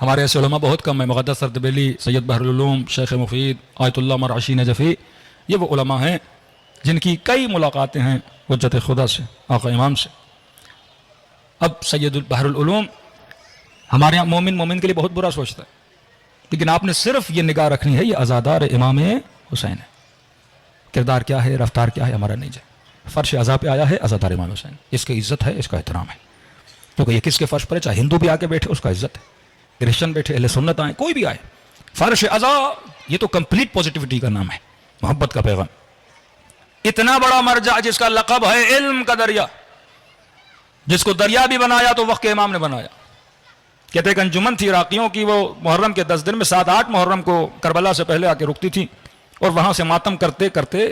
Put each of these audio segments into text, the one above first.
ہمارے ایسے علماء بہت کم ہیں، مقدس اردبیلی، سید بحر العلوم، شیخ مفید، آیت اللہ مرعشی نجفی، یہ وہ علماء ہیں جن کی کئی ملاقاتیں ہیں حجت خدا سے، آقا امام سے۔ اب سید بحر العلوم ہمارے یہاں مومن کے لیے بہت برا سوچتا ہے، لیکن آپ نے صرف یہ نگاہ رکھنی ہے، یہ عزادار امام حسین ہے، کردار کیا ہے، رفتار کیا ہے، ہمارا نہیں جائے۔ فرش عزا پہ آیا ہے عزادار امام حسین، اس کی عزت ہے، اس کا احترام ہے، کیونکہ یہ کس کے فرش پر ہے، چاہے ہندو بھی آ کے بیٹھے اس کا عزت ہے، کرسچن بیٹھے، اہل سنت آئے، کوئی بھی آئے، فرش عزا یہ تو کمپلیٹ پوزیٹیوٹی کا نام ہے، محبت کا پیغام۔ اتنا بڑا مرجع جس کا لقب ہے علم کا دریا، جس کو دریا بھی بنایا تو وقت کے امام نے بنایا۔ کہتے ایک انجمن تھی عراقیوں کی، وہ محرم کے 10 دن میں 7-8 محرم کو کربلا سے پہلے آ کے رکتی تھی، اور وہاں سے ماتم کرتے کرتے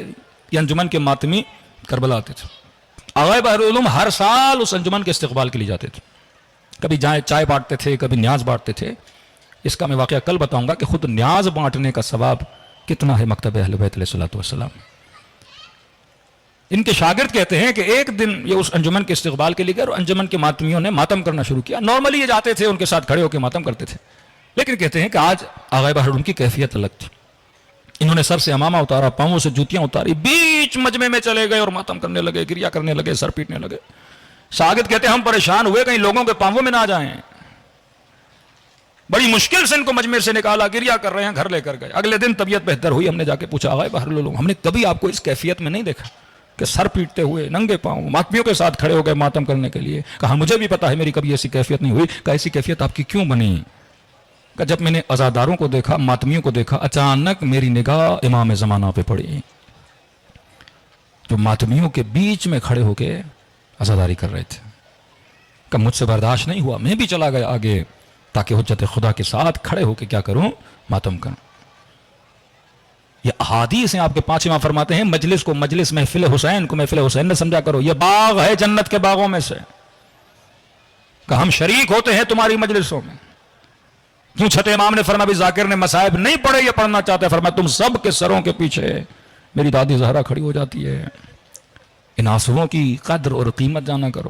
یہ انجمن کے ماتمی کربلا آتے تھے۔ آغا بحر العلوم ہر سال اس انجمن کے استقبال کے لیے جاتے تھے، کبھی جائیں چائے بانٹتے تھے، کبھی نیاز بانٹتے تھے۔ اس کا میں واقعہ کل بتاؤں گا کہ خود نیاز بانٹنے کا ثواب کتنا ہے مکتب اہل بیت علیہ الصلوۃ والسلام۔ ان کے شاگرد کہتے ہیں کہ ایک دن یہ اس انجمن کے استقبال کے لیے گئے اور انجمن کے ماتمیوں نے ماتم کرنا شروع کیا۔ نارملی یہ جاتے تھے، ان کے ساتھ کھڑے ہو کے ماتم کرتے تھے، لیکن کہتے ہیں کہ آج آغا بحر العلوم کی کیفیت الگ تھی۔ انہوں نے سر سے امامہ اتارا، پاؤں سے جوتیاں اتاری، بیچ مجمع میں چلے گئے اور ماتم کرنے لگے، گریہ کرنے لگے، سر پیٹنے لگے۔ شاگرد کہتے ہیں ہم پریشان ہوئے کہیں لوگوں کے پاؤں میں نہ آ جائیں، بڑی مشکل سے ان کو مجمع سے نکالا، گریہ کر رہے ہیں، گھر لے کر گئے۔ اگلے دن طبیعت بہتر ہوئی، ہم نے جا کے پوچھا آغا بحر العلوم ہم نے کبھی آپ کو اس کیفیت میں نہیں دیکھا کہ سر پیٹتے ہوئے ننگے پاؤں ماتمیوں کے ساتھ کھڑے ہو گئے ماتم کرنے کے لیے۔ کہا مجھے بھی پتا ہے میری کبھی ایسی کیفیت نہیں ہوئی۔ کہا ایسی کیفیت آپ کی کیوں بنی؟ کہ جب میں نے عزاداروں کو دیکھا، ماتمیوں کو دیکھا، اچانک میری نگاہ امام زمانہ پہ پڑی، جو ماتمیوں کے بیچ میں کھڑے ہو کے عزاداری کر رہے تھے۔ کہ مجھ سے برداشت نہیں ہوا، میں بھی چلا گیا آگے تاکہ حجت خدا کے ساتھ کھڑے ہو کے کیا کروں، ماتم کروں۔ یہ احادیث ہیں، آپ کے 5 امام فرماتے ہیں مجلس کو مجلس محفل حسین کو محفل حسین نے سمجھا کرو، یہ باغ ہے جنت کے باغوں میں سے، کہ ہم شریک ہوتے ہیں تمہاری مجلسوں میں۔ کیوں چھٹے امام نے فرمایا بھی ذاکر نے مصائب نہیں پڑھے، یہ پڑھنا چاہتے، فرمایا تم سب کے سروں کے پیچھے میری دادی زہرا کھڑی ہو جاتی ہے۔ ان آنسوؤں کی قدر اور قیمت جانا کرو۔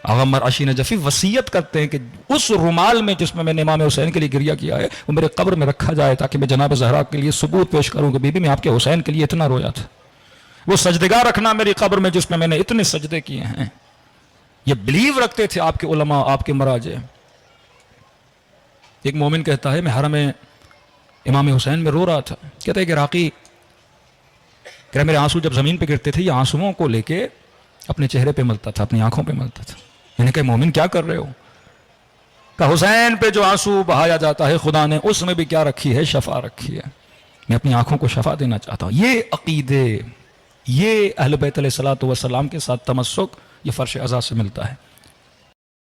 آغا مرعشی نجفی وصیت کرتے ہیں کہ اس رومال میں جس میں نے امام حسین کے لیے گریہ کیا ہے وہ میرے قبر میں رکھا جائے تاکہ میں جناب زہرا کے لیے ثبوت پیش کروں کہ بی بی میں آپ کے حسین کے لیے اتنا رویا تھا۔ وہ سجدگاہ رکھنا میری قبر میں جس میں نے اتنے سجدے کیے ہیں۔ یہ بلیو رکھتے تھے آپ کے علماء، آپ کے مراجع۔ ایک مومن کہتا ہے میں حرم امام حسین میں رو رہا تھا، کہتا ہے کہ عراقی کہ میرے آنسو جب زمین پہ گرتے تھے یہ آنسوؤں کو لے کے اپنے چہرے پہ ملتا تھا، اپنی آنکھوں پہ ملتا تھا۔ میں نے کہا مومن کیا کر رہے ہو؟ کہ حسین پہ جو آنسو بہایا جاتا ہے خدا نے اس میں بھی کیا رکھی ہے، شفا رکھی ہے، میں اپنی آنکھوں کو شفا دینا چاہتا ہوں۔ یہ عقیدے، یہ اہل بیت علیہ الصلوۃ والسلام کے ساتھ تمسک یہ فرش عزا سے ملتا ہے۔